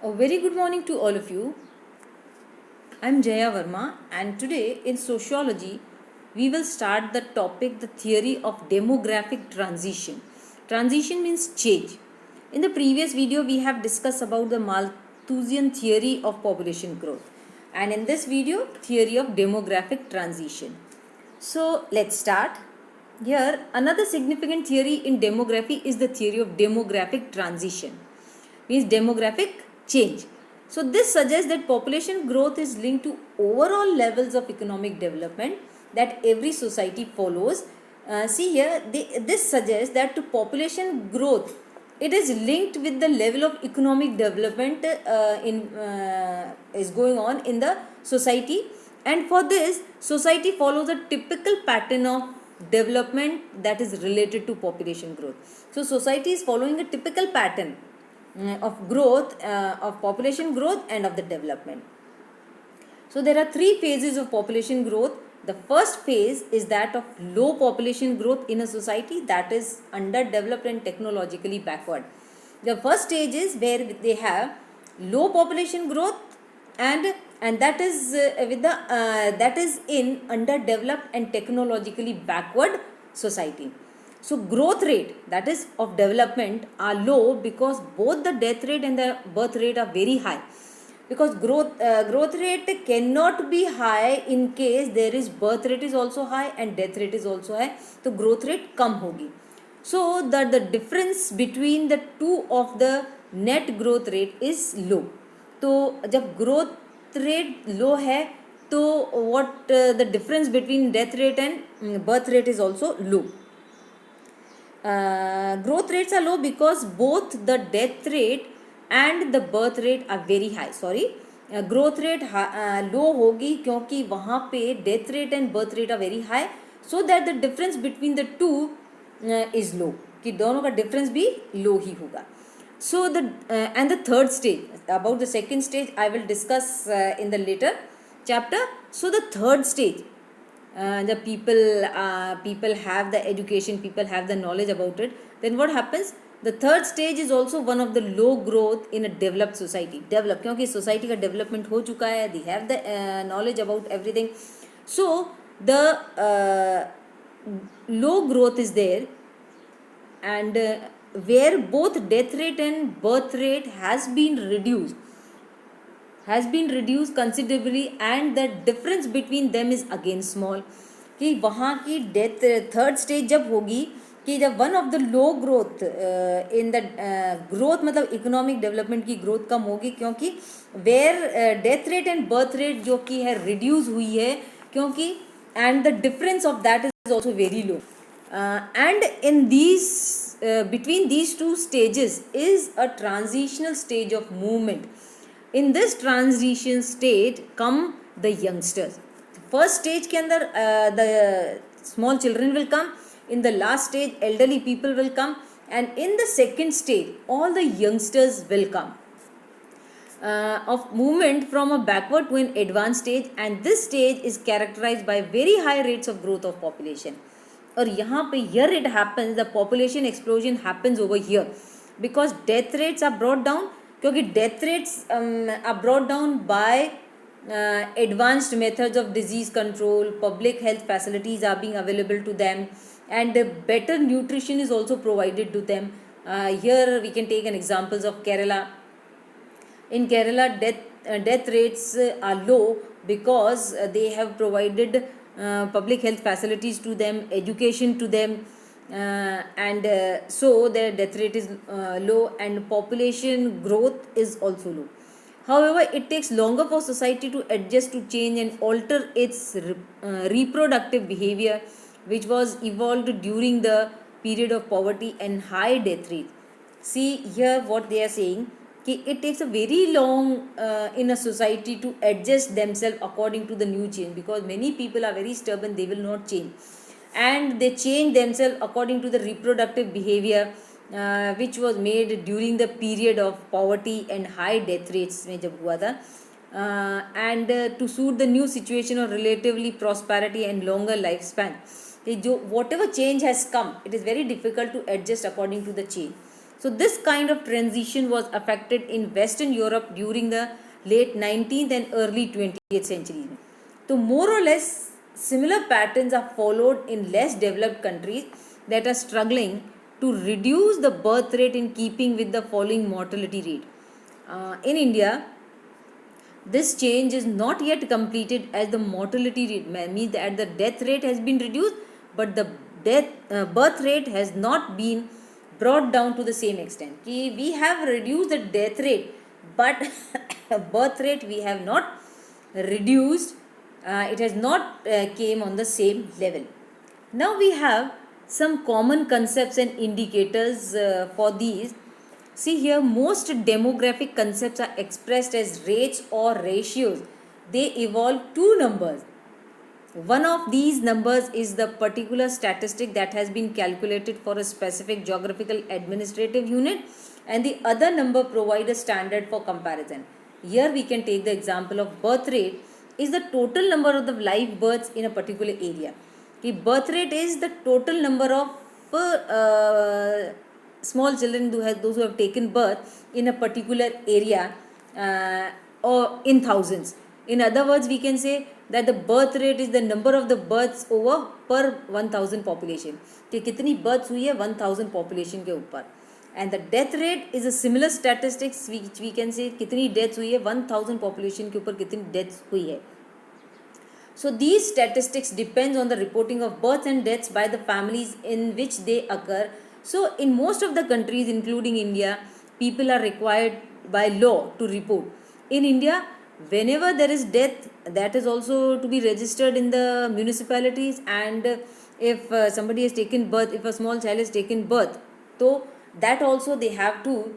A very good morning to all of you. I'm Jaya Verma, and today in sociology, we will start the topic the theory of demographic transition. Transition means change. In the previous video, we have discussed about the Malthusian theory of population growth, and in this video, theory of demographic transition. So let's start. Here, another significant theory in demography is the theory of demographic transition, means demographic change. So this suggests that population growth is linked to overall levels of economic development that every society follows. See here, this suggests that to population growth, it is linked with the level of economic development is going on in the society, and for this society follows a typical pattern of development that is related to population growth. So society is following a typical pattern of growth, of population growth and of the development. So there are three phases of population growth. The first phase is that of low population growth in a society that is underdeveloped and technologically backward. The first stage is where they have low population growth, and that is with the that is in underdeveloped and technologically backward society. So growth rate, that is of development, are low because both the death rate and the birth rate are very high, because growth rate cannot be high in case there is birth rate is also high and death rate is also high, तो growth rate कम होगी. So that the difference between the two of the net growth rate is low. तो जब growth rate low है तो what the difference between death rate and birth rate is also low. Growth rates are low because both the death rate and the birth rate are very high. Growth rate low होगी क्योंकि वहाँ पे death rate and birth rate are very high, so that the difference between the two is low, कि दोनों का difference भी लो ही होगा. So the and the third stage, about the second stage I will discuss in the later chapter. So the third stage, the people have the education, people have the knowledge about it, then what happens, the third stage is also one of the low growth in a developed society. Develop क्योंकि society का development हो चुका है, they have the knowledge about everything. So the low growth is there, and where both death rate and birth rate has been reduced considerably, and the difference between them is again small. कि वहाँ की death third stage जब होगी, कि जब one of the low growth in the growth, मतलब economic development की growth कम होगी, क्योंकि where death rate and birth rate जो कि है रिड्यूस हुई है, क्योंकि and the difference of that is also very low. And in these between these two stages is a transitional stage of movement. In this transition state come the youngsters. First stage के अंदर the small children will come, in the last stage elderly people will come, and in the second stage all the youngsters will come. Of movement from a backward to an advanced stage, and this stage is characterized by very high rates of growth of population. और यहाँ पे here it happens, the population explosion happens over here, because death rates are brought down, क्योंकि death rates are brought down by advanced methods of disease control, public health facilities are being available to them, and better nutrition is also provided to them. Here we can take an examples of Kerala. In Kerala, death rates are low because they have provided public health facilities to them, education to them, and so their death rate is low, and population growth is also low. However, it takes longer for society to adjust to change and alter its reproductive behavior, which was evolved during the period of poverty and high death rate. See here what they are saying, कि it takes a very long in a society to adjust themselves according to the new change, because many people are very stubborn, they will not change, and they change themselves according to the reproductive behavior which was made during the period of poverty and high death rates में जब हुआ था, and to suit the new situation of relatively prosperity and longer lifespan. जो whatever change has come, it is very difficult to adjust according to the change. So this kind of transition was affected in Western Europe during the late 19th and early 20th centuries. So more or less similar patterns are followed in less developed countries that are struggling to reduce the birth rate in keeping with the falling mortality rate. In India, this change is not yet completed as the mortality rate means that the death rate has been reduced, but the birth rate has not been brought down to the same extent. We have reduced the death rate, but birth rate we have not reduced. It has not came on the same level. Now we have some common concepts and indicators for these. See here, most demographic concepts are expressed as rates or ratios. They involve two numbers. One of these numbers is the particular statistic that has been calculated for a specific geographical administrative unit, and the other number provides a standard for comparison. Here we can take the example of birth rate is the total number of the live births in a particular area. The birth rate is the total number of small children those who have taken birth in a particular area or in thousands. In other words, we can say that the birth rate is the number of the births over per 1000 population. कि कितनी births हुई है 1000 population के ऊपर. And the death rate is a similar statistics which we can say कितनी deaths हुई है 1000 population के ऊपर कितनी deaths हुई है. So these statistics depends on the reporting of births and deaths by the families in which they occur. So in most of the countries including India, people are required by law to report. In India, whenever there is death, that is also to be registered in the municipalities, and if somebody has taken birth, if a small child has taken birth, so that also they have to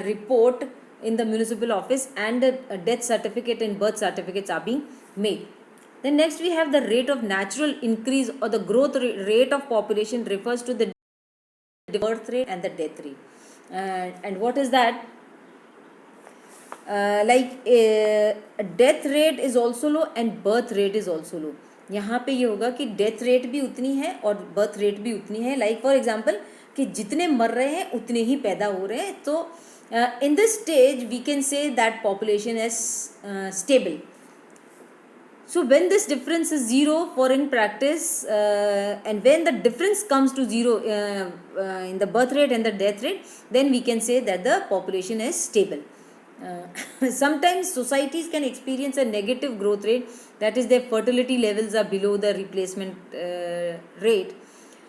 report in the municipal office, and a death certificate and birth certificates are being made. Then next we have the rate of natural increase or the growth rate of population refers to the birth rate and the death rate. And what is that? Death rate is also low and birth rate is also low. यहाँ पे ये होगा कि death rate भी उतनी है और birth rate भी उतनी है. लाइक फॉर एग्जांपल कि जितने मर रहे हैं उतने ही पैदा हो रहे हैं. तो in this stage we can say that population is stable. So when this difference is zero for in practice, and when the difference comes to zero in the birth rate and the death rate, then we can say that the population is stable. Sometimes societies can experience a negative growth rate, that is their fertility levels are below the replacement rate.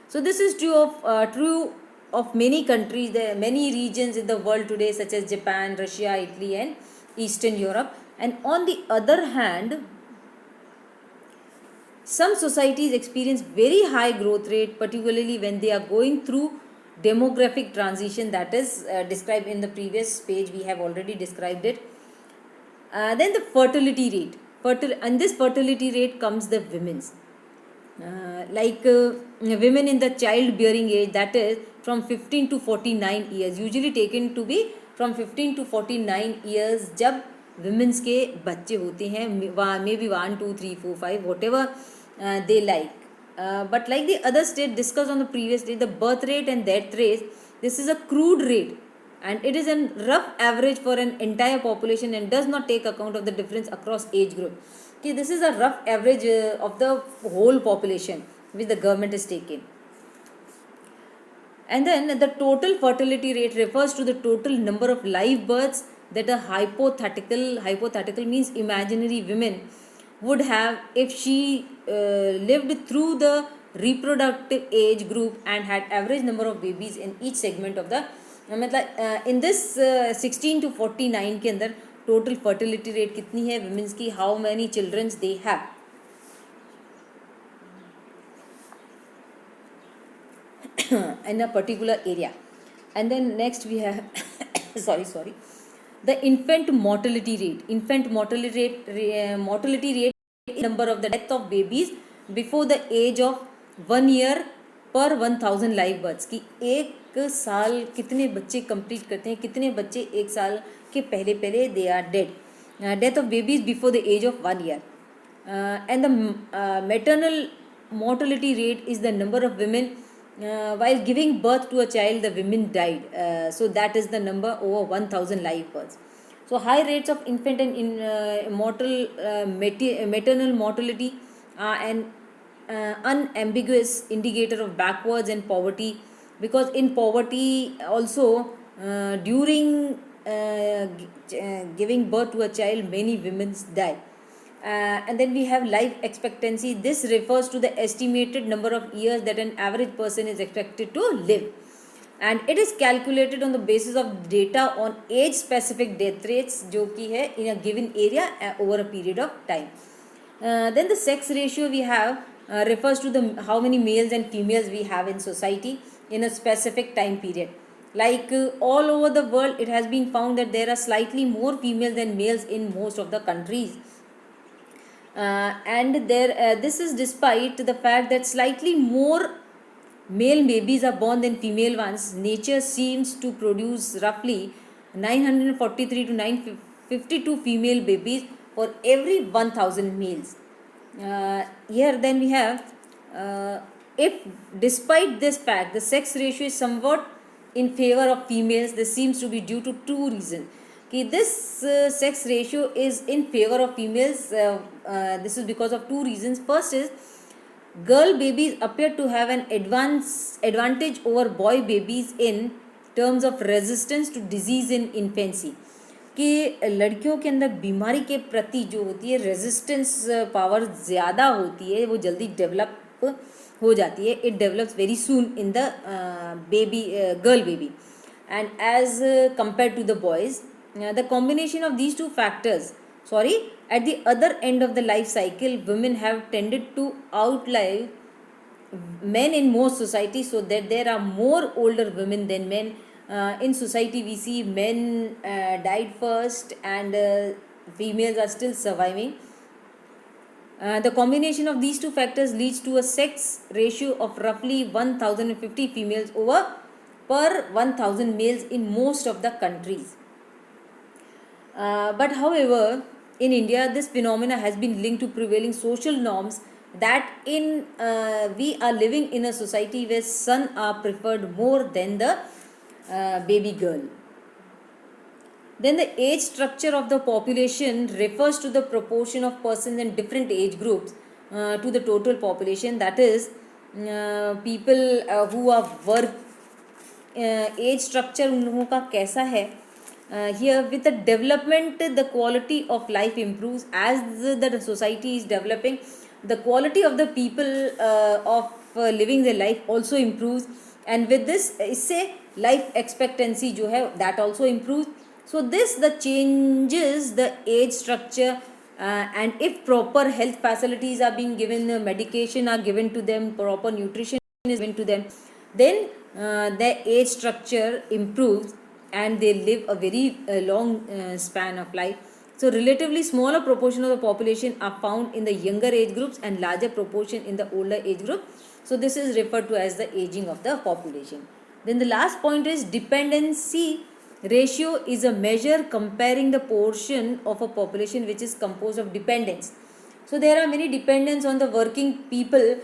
So this is true of many countries. There are many regions in the world today such as Japan, Russia, Italy and Eastern Europe. And on the other hand, some societies experience very high growth rate, particularly when they are going through demographic transition, that is described in the previous page. We have already described it. Then the fertility rate. And this fertility rate comes the women's. Women in the childbearing age, that is from 15 to 49 years, usually taken to be from 15 to 49 years जब women's के बच्चे होते हैं, maybe 1, 2, 3, 4, 5 whatever they like. But like the other state discussed on the previous day, the birth rate and death rate, this is a crude rate and it is a rough average for an entire population and does not take account of the difference across age group. Okay, this is a rough average of the whole population which the government has taken. And then the total fertility rate refers to the total number of live births that a hypothetical means imaginary women would have if she lived through the reproductive age group and had average number of babies in each segment of the in this 16 to 49 के अंदर total fertility rate कितनी है women's की, how many children they have. In a particular area. And then next we have the infant mortality rate number of the death of babies before the age of 1 year per 1000 live births की एक साल कितने बच्चे complete करते हैं, कितने बच्चे एक साल के पहले they are dead. Death of babies before the age of 1 year. And the maternal mortality rate is the number of women while giving birth to a child, the women died. So that is the number over 1000 live births. So high rates of infant and maternal mortality are an unambiguous indicator of backwards and poverty, because in poverty also, during giving birth to a child, many women die. And then we have life expectancy. This refers to the estimated number of years that an average person is expected to live, and it is calculated on the basis of data on age specific death rates जो कि है in a given area over a period of time. Then the sex ratio we have refers to the how many males and females we have in society in a specific time period. Like all over the world, it has been found that there are slightly more females than males in most of the countries. And this is despite the fact that slightly more male babies are born than female ones. Nature seems to produce roughly 943 to 952 female babies for every 1000 males. Here then we have, if despite this fact the sex ratio is somewhat in favor of females, this seems to be due to two reasons. This sex ratio is in favor of females. This is because of two reasons. First is, girl babies appear to have an advantage over boy babies in terms of resistance to disease in infancy. कि लड़कियों के अंदर बीमारी के प्रति जो होती है रेजिस्टेंस पावर ज़्यादा होती है, वो जल्दी डेवलप हो जाती है. It develops very soon in the baby girl baby and as compare to the boys. The combination of these two factors, at the other end of the life cycle, women have tended to outlive men in most societies, so that there are more older women than men. In society we see men died first and females are still surviving. The combination of these two factors leads to a sex ratio of roughly 1050 females over per 1000 males in most of the countries. But however, in India, this phenomena has been linked to prevailing social norms that we are living in a society where sons are preferred more than the baby girl. Then the age structure of the population refers to the proportion of persons in different age groups to the total population. That is, people who are work age structure उन लोगों का कैसा है. Here with the development, the quality of life improves. As the society is developing, the quality of the people of living their life also improves, and with this इससे life expectancy जो है that also improves. So this the changes the age structure, and if proper health facilities are being given, medication are given to them, proper nutrition is given to them, then the age structure improves and they live a very long span of life. So relatively smaller proportion of the population are found in the younger age groups and larger proportion in the older age group. So this is referred to as the aging of the population. Then the last point is dependency ratio is a measure comparing the portion of a population which is composed of dependents. So there are many dependents on the working people,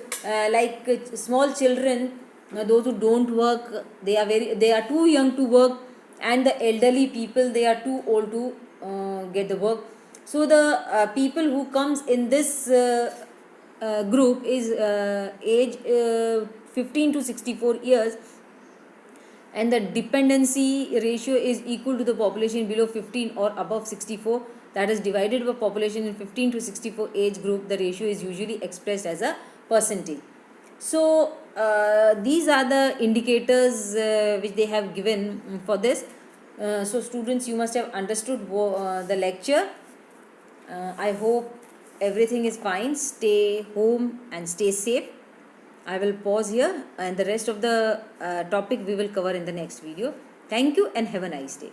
like small children, those who don't work, they are too young to work, and the elderly people, they are too old to get the work. So the people who comes in this group is age 15 to 64 years, and the dependency ratio is equal to the population below 15 or above 64. That is divided by population in 15 to 64 age group. The ratio is usually expressed as a percentage. So these are the indicators which they have given for this. So students, you must have understood the lecture. I hope everything is fine. Stay home and stay safe. I will pause here, and the rest of the topic we will cover in the next video. Thank you and have a nice day.